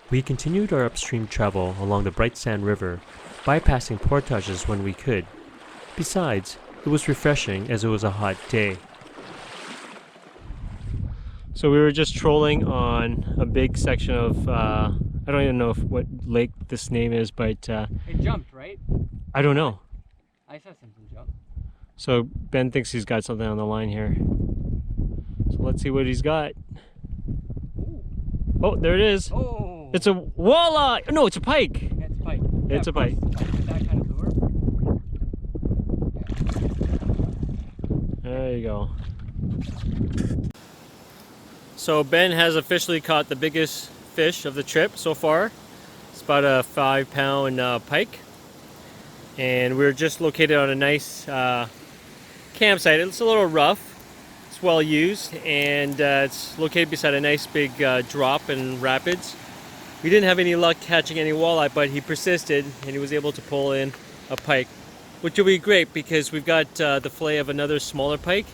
We continued our upstream travel along the Brightsand River, bypassing portages when we could. Besides, it was refreshing as it was a hot day. So we were just trolling on a big section of, I don't even know what lake this name is, but It jumped, right? I don't know. I saw something jump. So Ben thinks he's got something on the line here. So let's see what he's got. Ooh. Oh, there it is. Oh! It's a walleye! No, it's a pike! It's a pike. It's a pike. That kind of lure. There you go. So Ben has officially caught the biggest fish of the trip so far. It's about a 5-pound pike. And we're just located on a nice campsite. It's a little rough. It's well used, and it's located beside a nice big drop and rapids. We didn't have any luck catching any walleye, but he persisted and he was able to pull in a pike, which will be great because we've got the fillet of another smaller pike,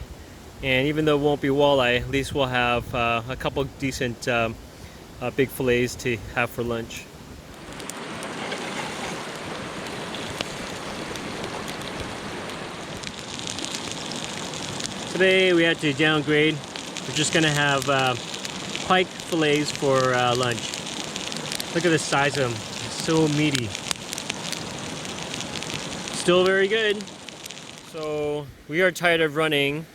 and even though it won't be walleye, at least we'll have a couple decent big fillets to have for lunch. Today we had to downgrade. We're just gonna have pike fillets for lunch. Look at the size of them, so meaty. Still very good. So we are tired of running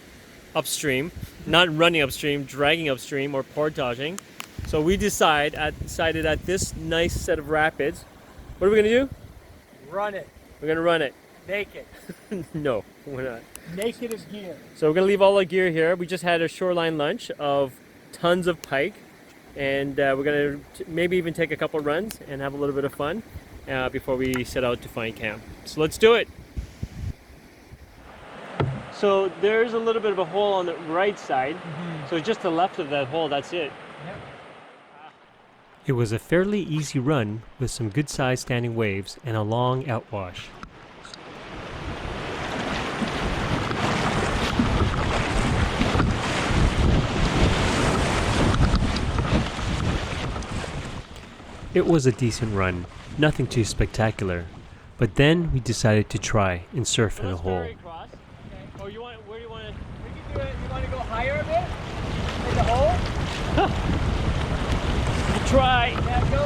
upstream, not running upstream, dragging upstream or portaging. So we decided at this nice set of rapids, what are we gonna do? Run it. We're gonna run it. Naked. No, we're not. Naked as gear. So we're gonna leave all our gear here. We just had a shoreline lunch of tons of pike, and we're gonna maybe even take a couple runs and have a little bit of fun before we set out to find camp. So let's do it. So there's a little bit of a hole on the right side. So just to the left of that hole, that's it. Yep. It was a fairly easy run with some good sized standing waves and a long outwash. It was a decent run, nothing too spectacular, but then we decided to try and surf in a hole. Okay. Oh, where do you want to? We can do it. You want to go higher a bit? In the hole? Try! Yeah, go.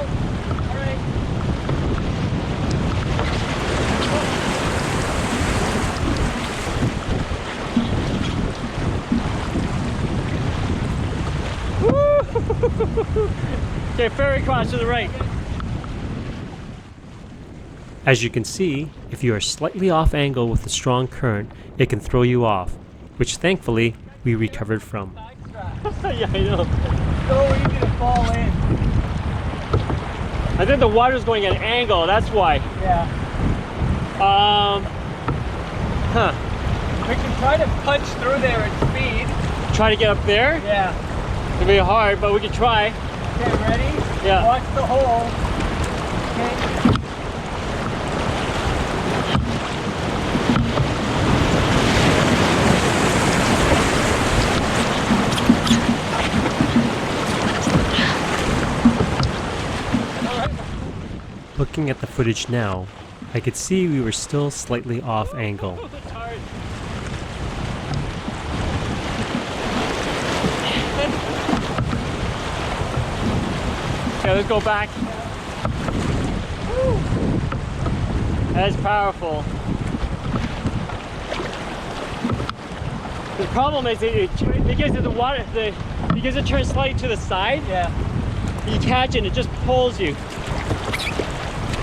All right. Okay, ferry cross to the right. As you can see, if you are slightly off angle with a strong current, it can throw you off, which thankfully we recovered from. Yeah, I know. So easy to fall in. I think the water's going at an angle, that's why. Yeah. Huh. We can try to punch through there at speed. Try to get up there? Yeah. It'll be hard, but we can try. Okay, ready? Yeah. Watch the hole. Okay. Looking at the footage now, I could see we were still slightly off angle. Okay, let's go back. That's powerful. The problem is because of the water, because it turns slightly to the side. Yeah. You catch it and it just pulls you.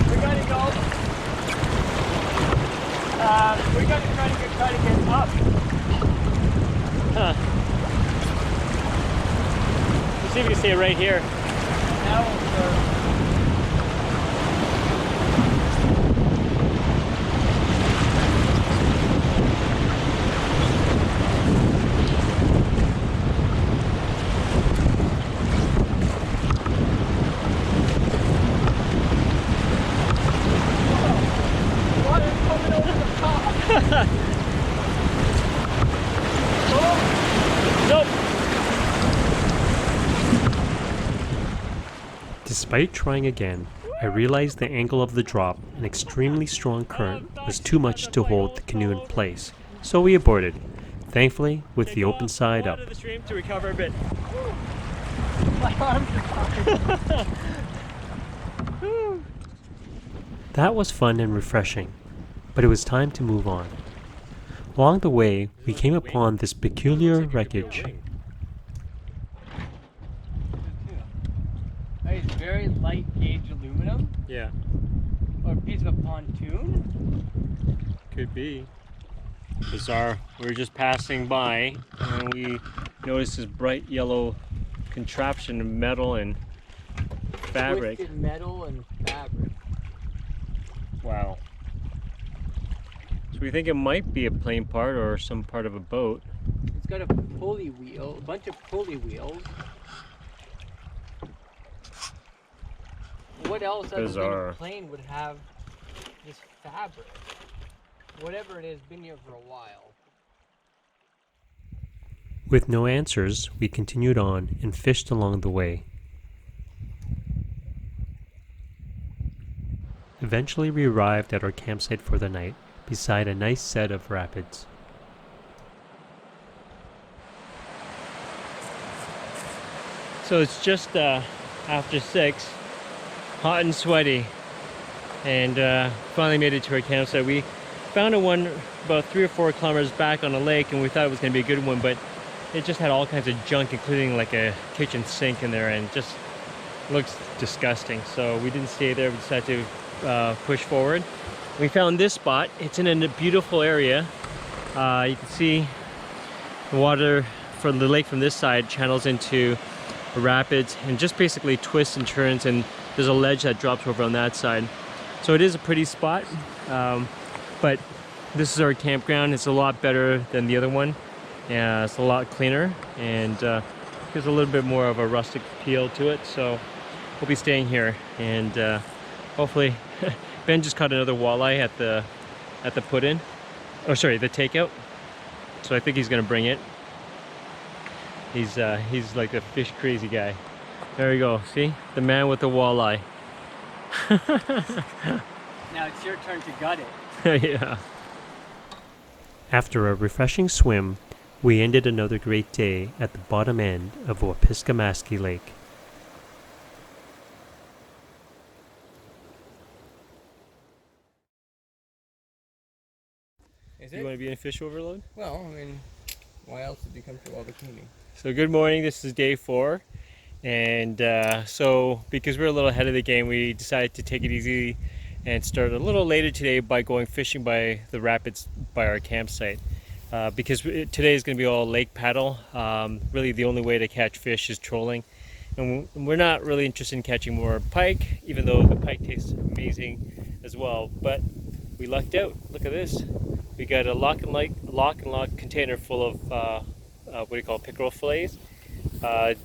We gotta go. We gotta try to get up. Huh. Let's see if we can stay right here. Now we'll Despite trying again, I realized the angle of the drop, an extremely strong current, was too much to hold the canoe in place, so we aborted, thankfully with the open side up. The stream to recover a bit. That was fun and refreshing, but it was time to move on. Along the way, we came upon this peculiar wreckage. It's very light gauge aluminum. Yeah, Or a piece of a pontoon. could be. Bizarre. We were just passing by and we noticed this bright yellow contraption of metal and fabric. Twisted metal and fabric. Wow. So we think it might be a plane part or some part of a boat. It's got a pulley wheel, a bunch of pulley wheels. What else other than a plane would have this fabric? Whatever it is, been here for a while. With no answers, we continued on and fished along the way. Eventually we arrived at our campsite for the night, beside a nice set of rapids. So it's just after 6, hot and sweaty, and finally made it to our campsite. We found a one about 3 or 4 kilometers back on a lake, and we thought it was going to be a good one, but it just had all kinds of junk, including like a kitchen sink in there, and just looks disgusting. So we didn't stay there. We decided to push forward. We found this spot. It's in a beautiful area. You can see the water from the lake from this side channels into rapids and just basically twists and turns, and there's a ledge that drops over on that side. So it is a pretty spot, but this is our campground. It's a lot better than the other one. Yeah, it's a lot cleaner and gives a little bit more of a rustic feel to it. So we'll be staying here, and hopefully Ben just caught another walleye at the put-in, or sorry, the takeout. So I think he's gonna bring it. He's like a fish crazy guy. There we go. See, the man with the walleye. Now it's your turn to gut it. Yeah. After a refreshing swim, we ended another great day at the bottom end of Wapiskamaski Lake. Is You it? want to be in fish overload? Well, I mean, why else did you come through all the cleaning? So good morning, this is day 4, and so because we're a little ahead of the game, we decided to take it easy and start a little later today by going fishing by the rapids by our campsite. Because today is going to be all lake paddle. Really the only way to catch fish is trolling, and we're not really interested in catching more pike, even though the pike tastes amazing as well. But we lucked out. Look at this. We got a lock and lock container full of what do you call pickerel fillets.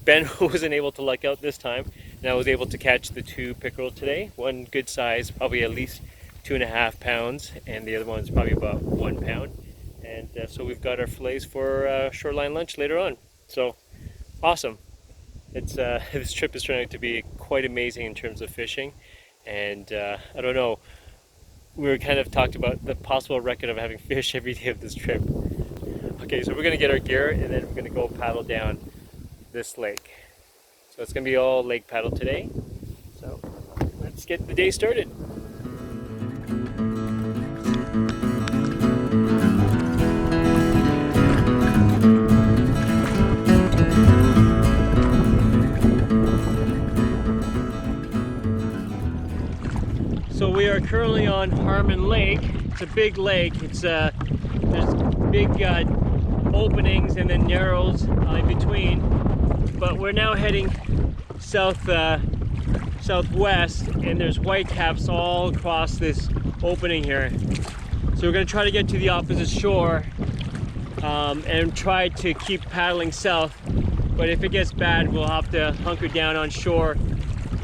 Ben wasn't able to luck out this time, and I was able to catch the 2 pickerel today. One good size, probably at least 2.5 pounds, and the other one's probably about 1 pound. And so we've got our fillets for shoreline lunch later on. So awesome! It's this trip is turning out to be quite amazing in terms of fishing, and I don't know. We were kind of talked about the possible record of having fish every day of this trip. Okay, so we're gonna get our gear and then we're gonna go paddle down this lake. So it's gonna be all lake paddle today. So let's get the day started. So we are currently on Harmon Lake. It's a big lake. It's there's big openings and then narrows in between. But we're now heading southwest, and there's whitecaps all across this opening here. So we're going to try to get to the opposite shore and try to keep paddling south. But if it gets bad, we'll have to hunker down on shore.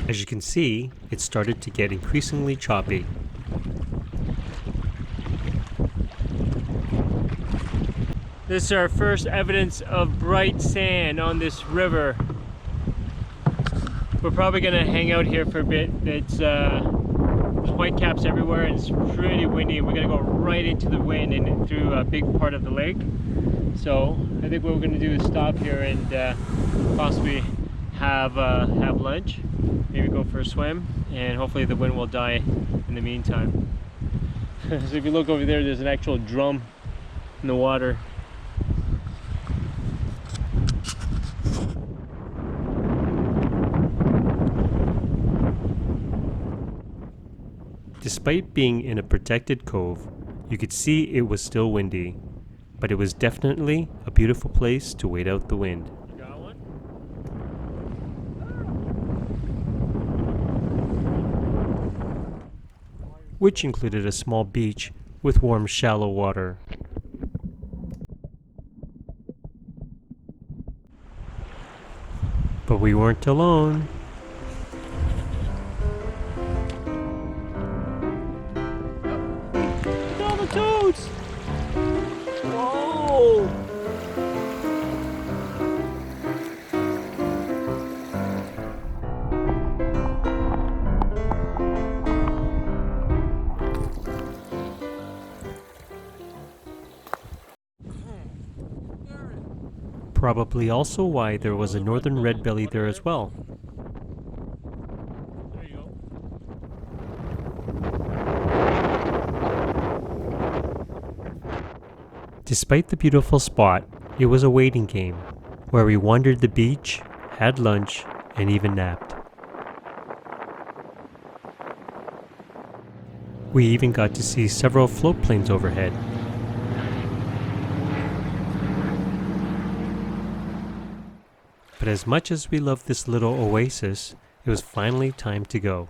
As you can see, it started to get increasingly choppy. This is our first evidence of bright sand on this river. we're probably gonna hang out here for a bit. It's there's whitecaps everywhere and it's pretty windy. We're gonna go right into the wind and through a big part of the lake. So I think what we're gonna do is stop here and possibly have lunch, maybe go for a swim, and hopefully the wind will die in the meantime. So if you look over there, there's an actual drum in the water. Despite being in a protected cove, you could see it was still windy, but it was definitely a beautiful place to wait out the wind. You got one? Which included a small beach with warm, shallow water. But we weren't alone. Look at all the toads! Whoa! Probably also why there was a northern red belly there as well. There you go. Despite the beautiful spot, it was a waiting game, where we wandered the beach, had lunch, and even napped. We even got to see several float planes overhead. But as much as we loved this little oasis, it was finally time to go.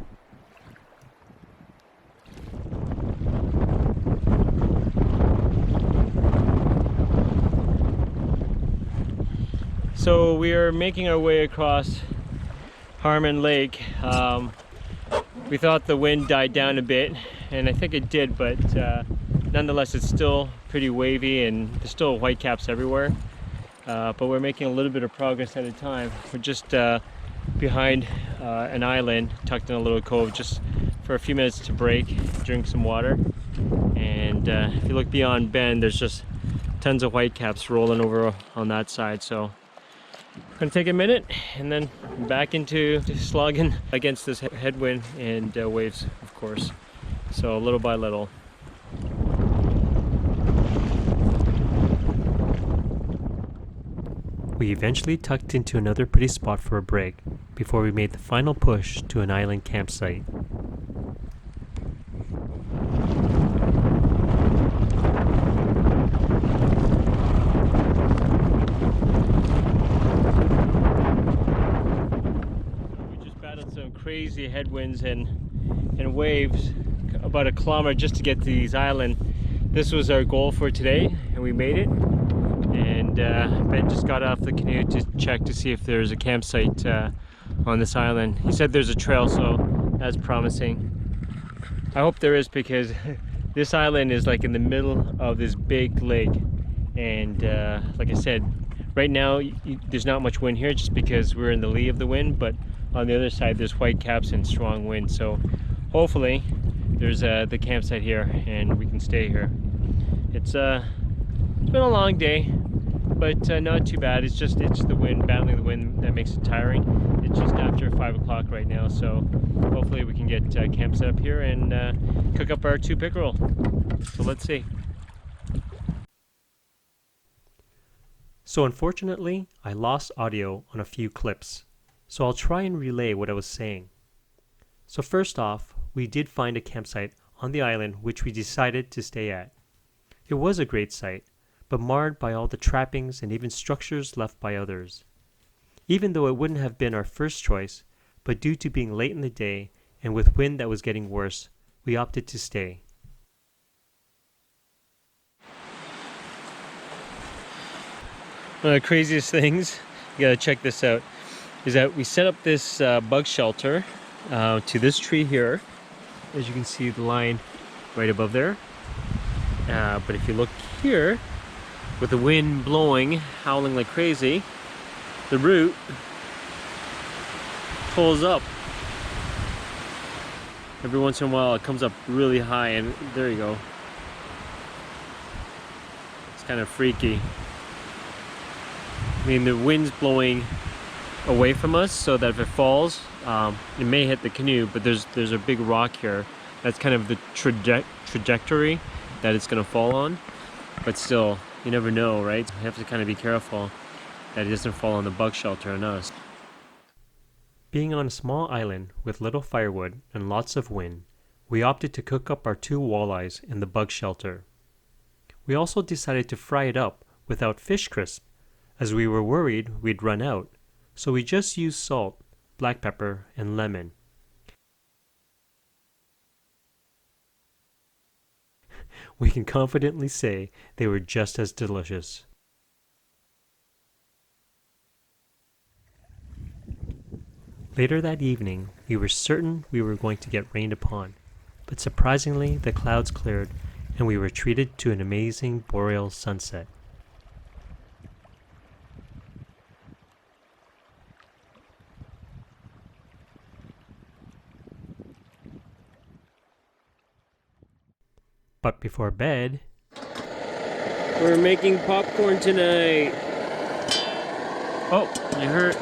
So we are making our way across Harmon Lake. We thought the wind died down a bit, and I think it did, but nonetheless it's still pretty wavy and there's still whitecaps everywhere. But we're making a little bit of progress at a time. We're just behind an island, tucked in a little cove, just for a few minutes to break, drink some water. And if you look beyond Bend, there's just tons of whitecaps rolling over on that side. So we're gonna take a minute and then back into slogging against this headwind and waves, of course. So little by little. We eventually tucked into another pretty spot for a break before we made the final push to an island campsite. We just battled some crazy headwinds and waves, about a kilometer just to get to these islands. This was our goal for today, and we made it. And Ben just got off the canoe to check to see if there's a campsite on this island. He said there's a trail, so that's promising. I hope there is, because this island is like in the middle of this big lake, and like I said, right now there's not much wind here just because we're in the lee of the wind, but on the other side there's whitecaps and strong wind, so hopefully there's the campsite here and we can stay here. It's been a long day, but not too bad. It's the wind, battling the wind, that makes it tiring. It's just after 5 o'clock right now, so hopefully we can get camp set up here and cook up our 2 pickerel. So let's see. So unfortunately, I lost audio on a few clips, so I'll try and relay what I was saying. So first off, we did find a campsite on the island which we decided to stay at. It was a great site, but marred by all the trappings and even structures left by others. Even though it wouldn't have been our first choice, but due to being late in the day and with wind that was getting worse, we opted to stay. One of the craziest things, you gotta check this out, is that we set up this bug shelter to this tree here. As you can see, the line right above there. But if you look here, with the wind blowing, howling like crazy, the root pulls up. Every once in a while it comes up really high, and there you go. It's kind of freaky. I mean, the wind's blowing away from us so that if it falls, it may hit the canoe, but there's a big rock here. That's kind of the trajectory that it's going to fall on. But still, you never know, right? You have to kind of be careful that it doesn't fall on the bug shelter on us. Being on a small island with little firewood and lots of wind, we opted to cook up our 2 walleyes in the bug shelter. We also decided to fry it up without fish crisp, as we were worried we'd run out, so we just used salt, black pepper, and lemon. We can confidently say they were just as delicious. Later that evening, we were certain we were going to get rained upon, but surprisingly the clouds cleared and we were treated to an amazing boreal sunset. But before bed, we're making popcorn tonight. Oh, you heard.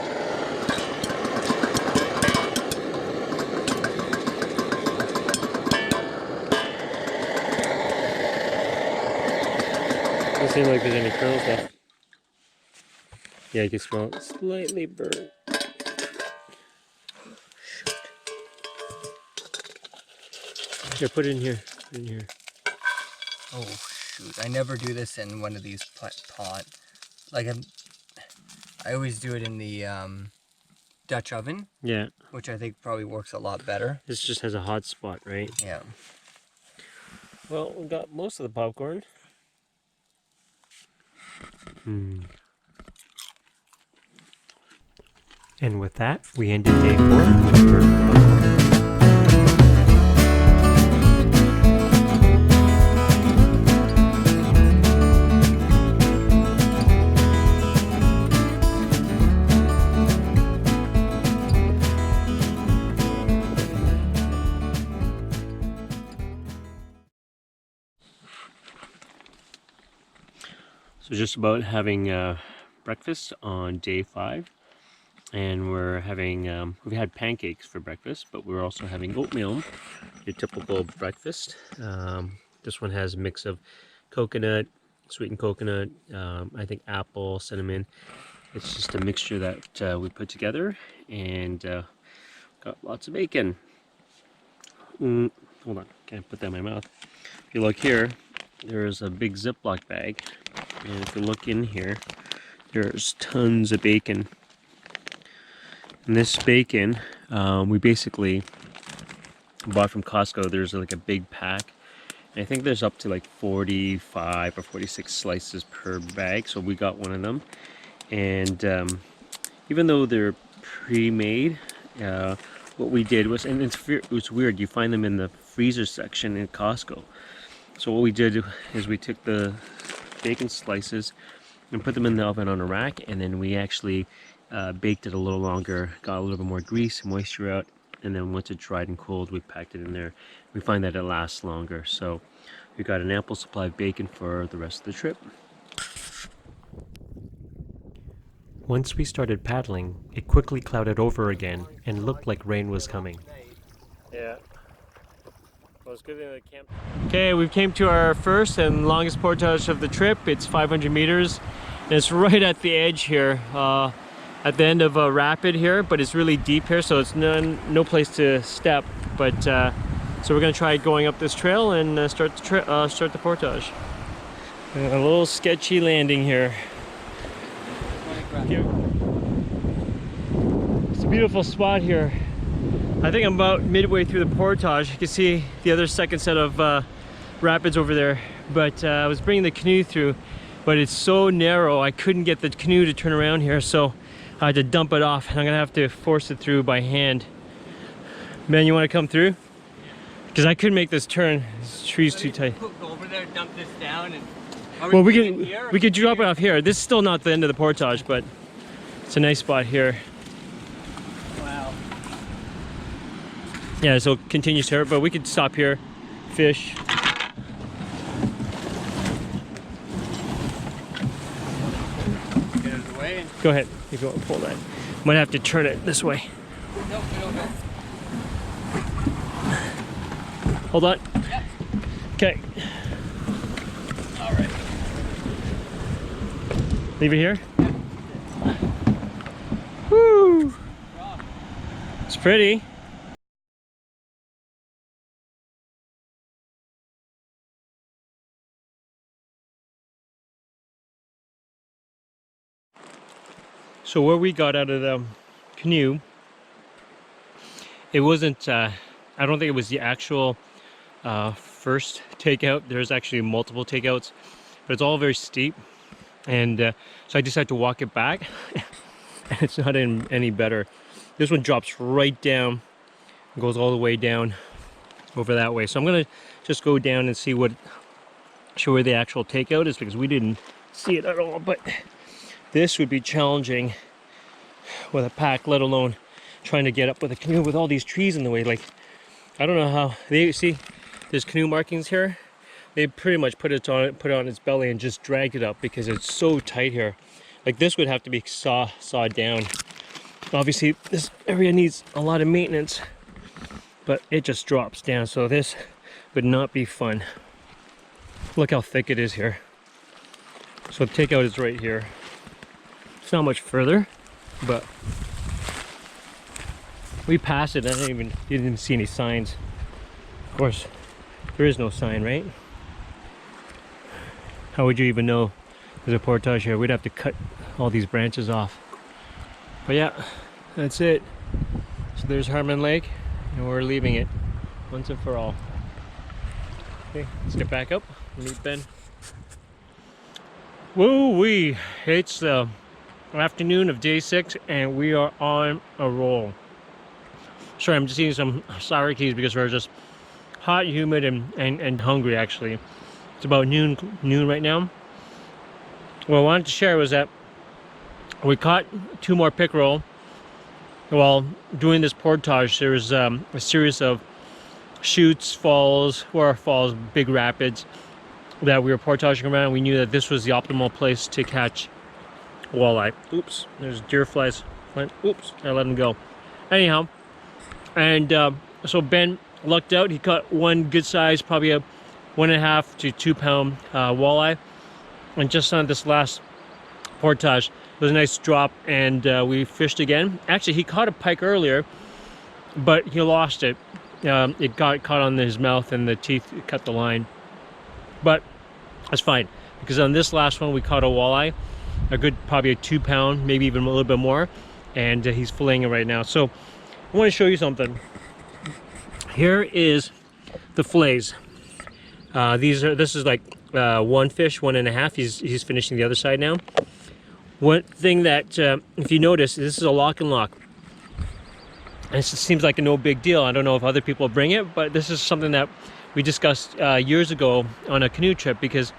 Doesn't seem like there's any kernels left. Yeah, you can smell it. Slightly burnt. Here, put it in here. Put it in here. Oh shoot! I never do this in one of these pot. Like I always do it in the Dutch oven. Yeah. Which I think probably works a lot better. This just has a hot spot, right? Yeah. Well, we got most of the popcorn. And with that, we ended day 4 of So just about having breakfast on day 5, and we're having we've had pancakes for breakfast, but we're also having oatmeal, your typical breakfast. This one has a mix of coconut, sweetened coconut, I think apple, cinnamon. It's just a mixture that we put together, and got lots of bacon. Hold on, can't put that in my mouth. If you look here, there's a big Ziploc bag, and if you look in here, there's tons of bacon. And this bacon, we basically bought from Costco. There's like a big pack, and I think there's up to like 45 or 46 slices per bag, so we got one of them. And even though they're pre-made, what we did was, and it's weird, you find them in the freezer section in Costco. So what we did is we took the bacon slices and put them in the oven on a rack, and then we actually baked it a little longer, got a little bit more grease and moisture out, and then once it dried and cooled, we packed it in there. We find that it lasts longer, so we got an ample supply of bacon for the rest of the trip. Once we started paddling, it quickly clouded over again and looked like rain was coming. Yeah. Well, it's good that camp. Okay, we came to our first and longest portage of the trip. It's 500 meters, and it's right at the edge here, at the end of a rapid here, but it's really deep here, so it's no place to step. But so we're gonna try going up this trail and start the portage. A little sketchy landing here. It's a beautiful spot here. I think I'm about midway through the portage. You can see the other second set of rapids over there. But I was bringing the canoe through, but it's so narrow I couldn't get the canoe to turn around here, so I had to dump it off, and I'm gonna have to force it through by hand. Ben, you want to come through? Because I couldn't make this turn. This tree's too tight. Go over there, dump this down, and well, we could drop it off here. This is still not the end of the portage, but it's a nice spot here. Wow. Yeah, so it continues to hurt, but we could stop here, fish. Get out of the way. Go ahead, if you want to pull that. Might have to turn it this way. Nope, get over. Hold on. Yep. Okay, All right. leave it here. Woo! It's pretty. So what we got out of the canoe, it wasn't, I don't think it was the actual first takeout. There's actually multiple takeouts, but it's all very steep. And so I decided to walk it back, and it's not any better. This one drops right down, goes all the way down over that way. So I'm gonna just go down and see show where the actual takeout is, because we didn't see it at all. But this would be challenging with a pack, let alone trying to get up with a canoe with all these trees in the way. Like, I don't know how they see. There's canoe markings here. They pretty much put it on its belly and just dragged it up because it's so tight here. Like, this would have to be sawed down. Obviously, this area needs a lot of maintenance, but it just drops down. So this would not be fun. Look how thick it is here. So the takeout is right here. It's not much further, but we passed it. I didn't even see any signs. Of course, there is no sign, right? How would you even know there's a portage here? We'd have to cut all these branches off. But yeah, that's it. So there's Harmon Lake, and we're leaving it once and for all. Okay, let's get back up and meet Ben. Woo-wee! It's the afternoon of day 6, and we are on a roll. Sorry, I'm just eating some sour keys because we're just hot, humid, and hungry. Actually, it's about noon right now. What I wanted to share was that we caught 2 more pickerel while doing this portage. There was a series of chutes, falls, waterfalls, big rapids that we were portaging around. We knew that this was the optimal place to catch walleye. Oops, there's deer flies. Oops, I let them go. Anyhow, and so Ben lucked out. He caught one good size, probably a 1.5 to 2 pound walleye. And just on this last portage, it was a nice drop, and we fished again. Actually, he caught a pike earlier, but he lost it. It got caught on his mouth, and the teeth cut the line. But that's fine, because on this last one we caught a walleye, a good probably a 2 pound, maybe even a little bit more, and he's filleting it right now. So I want to show you something. Here is the fillets. This is like 1 fish, 1.5. He's finishing the other side now. One thing that if you notice, this is a lock and lock. And it seems like a no big deal. I don't know if other people bring it, but this is something that we discussed years ago on a canoe trip, because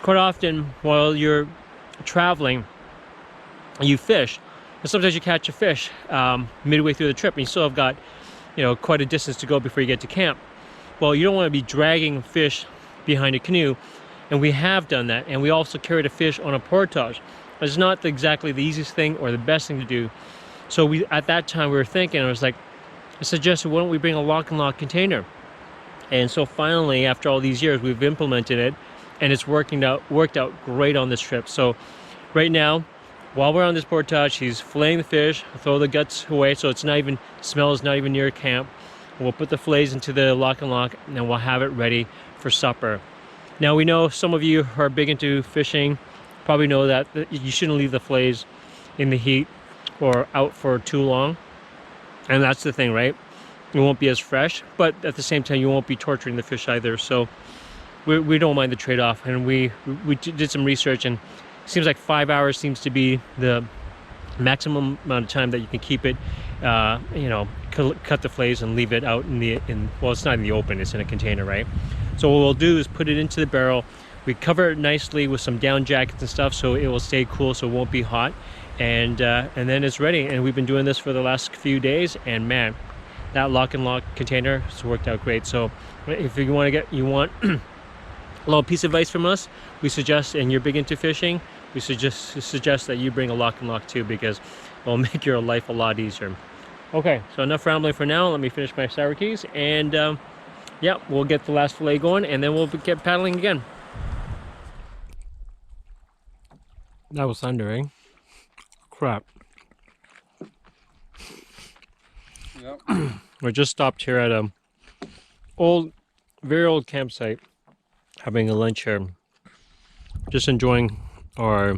quite often while you're traveling, you fish, and sometimes you catch a fish midway through the trip, and you still have got, quite a distance to go before you get to camp. Well, you don't want to be dragging fish behind a canoe, and we have done that, and we also carried a fish on a portage. It's not exactly the easiest thing or the best thing to do. So at that time we were thinking, I suggested, why don't we bring a lock and lock container? And so finally, after all these years, we've implemented it, and it's worked out great on this trip. So right now, while we're on this portage, he's filleting the fish, throw the guts away, so smell is not even near camp. We'll put the fillets into the lock and lock, and then we'll have it ready for supper. Now, we know some of you who are big into fishing probably know that you shouldn't leave the fillets in the heat or out for too long. And that's the thing, right? It won't be as fresh, but at the same time, you won't be torturing the fish either. So we don't mind the trade-off. And we did some research, and it seems like 5 hours seems to be the maximum amount of time that you can keep it, cut the fillets and leave it out well, it's not in the open, it's in a container, right? So what we'll do is put it into the barrel. We cover it nicely with some down jackets and stuff, so it will stay cool, so it won't be hot. And then it's ready. And we've been doing this for the last few days, and man, that lock and lock container. It's worked out great. So if you want a little piece of advice from us, we suggest, and you're big into fishing, we suggest that you bring a lock and lock too, because it'll make your life a lot easier. Okay, so enough rambling for now. Let me finish my sour keys, and yeah, we'll get the last fillet going, and then we'll get paddling again. That was thunder, eh? Crap. Yep. We're just stopped here at a very old campsite, having a lunch here. Just enjoying our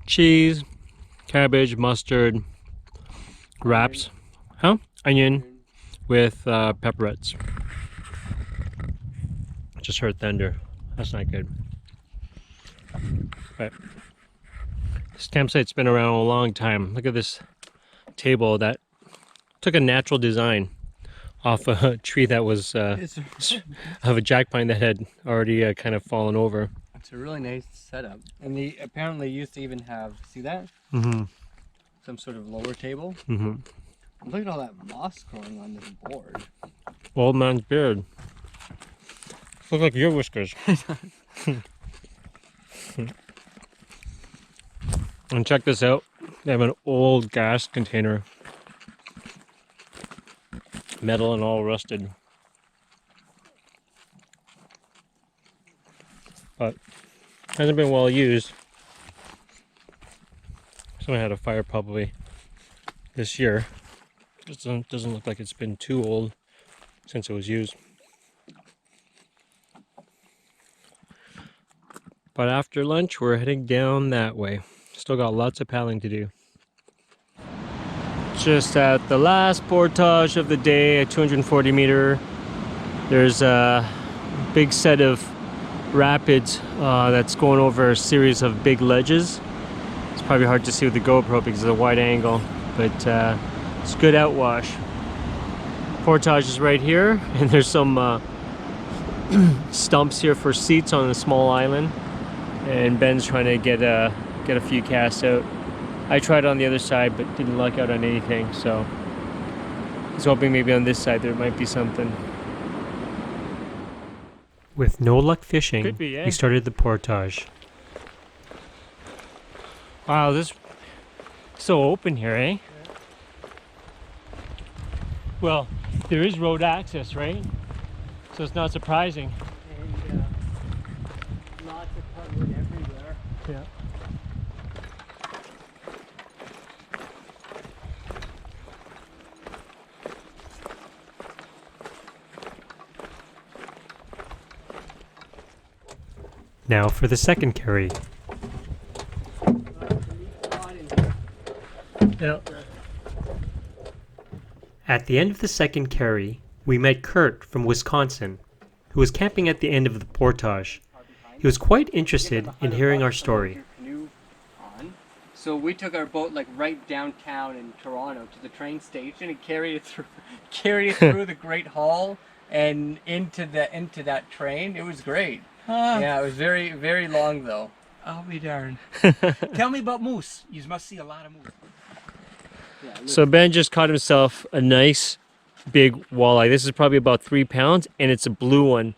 cheese, cabbage, mustard, wraps, onion with pepperettes. Just heard thunder. That's not good. But this campsite's been around a long time. Look at this table that took a natural design off a tree that was of a jack pine that had already kind of fallen over. It's a really nice setup, and they apparently used to even have, see that? Mm-hmm. Some sort of lower table. Mm-hmm. Look at all that moss growing on this board. Old man's beard. Look like your whiskers. And check this out. They have an old gas container. Metal and all rusted. But hasn't been well used. Someone had a fire probably this year. Doesn't look like it's been too old since it was used. But after lunch, we're heading down that way. Still got lots of paddling to do. Just at the last portage of the day, a 240 meter. There's a big set of rapids that's going over a series of big ledges. It's probably hard to see with the GoPro because of the wide angle, but it's good outwash. Portage is right here, and there's some stumps here for seats on a small island, and Ben's trying to get a few casts out. I tried on the other side but didn't luck out on anything, so I was hoping maybe on this side there might be something. With no luck fishing, we started the portage. Wow, this is so open here, eh? Yeah. Well, there is road access, right? So it's not surprising. And lots of cutwood everywhere. Yeah. Now for the second carry. Yeah. At the end of the second carry, we met Kirk from Wisconsin, who was camping at the end of the portage. He was quite interested in hearing our story. So we took our boat like right downtown in Toronto to the train station and carried it through the Great Hall and into that train. It was great. Yeah, it was very, very long though. I'll be darned. Tell me about moose. You must see a lot of moose. Yeah, So Ben just caught himself a nice big walleye. This is probably about 3 pounds, and it's a blue one.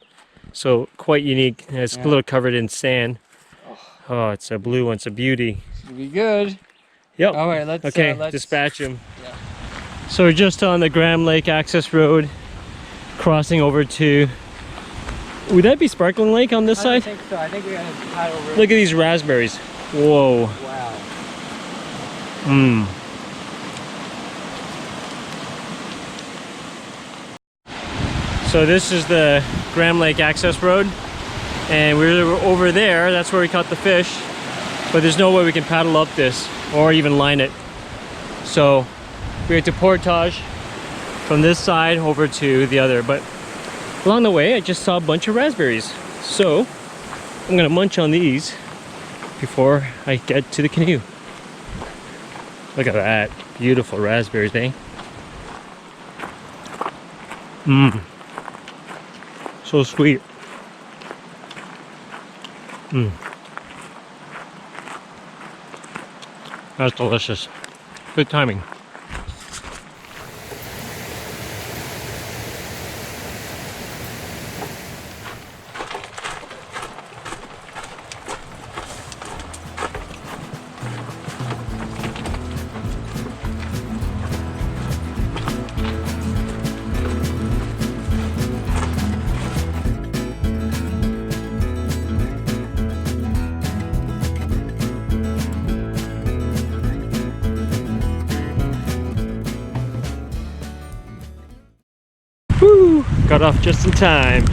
So quite unique. It's a little covered in sand. Oh, it's a blue one. It's a beauty. should be good. Yep. All right, let's dispatch him. Yeah. So we're just on the Graham Lake access road, crossing over to. Would that be Sparkling Lake on this I side? don't think so. I think we're gonna paddle over. Look at these raspberries. Whoa. Wow. Mmm. So this is the Graham Lake access road, and we're over there. That's where we caught the fish, but there's no way we can paddle up this or even line it. So we had to portage from this side over to the other, but along the way I just saw a bunch of raspberries, so I'm gonna munch on these before I get to the canoe. Look at that, beautiful raspberries, eh? Mmm. So sweet. Mmm. That's delicious. Good timing. Got off just in time.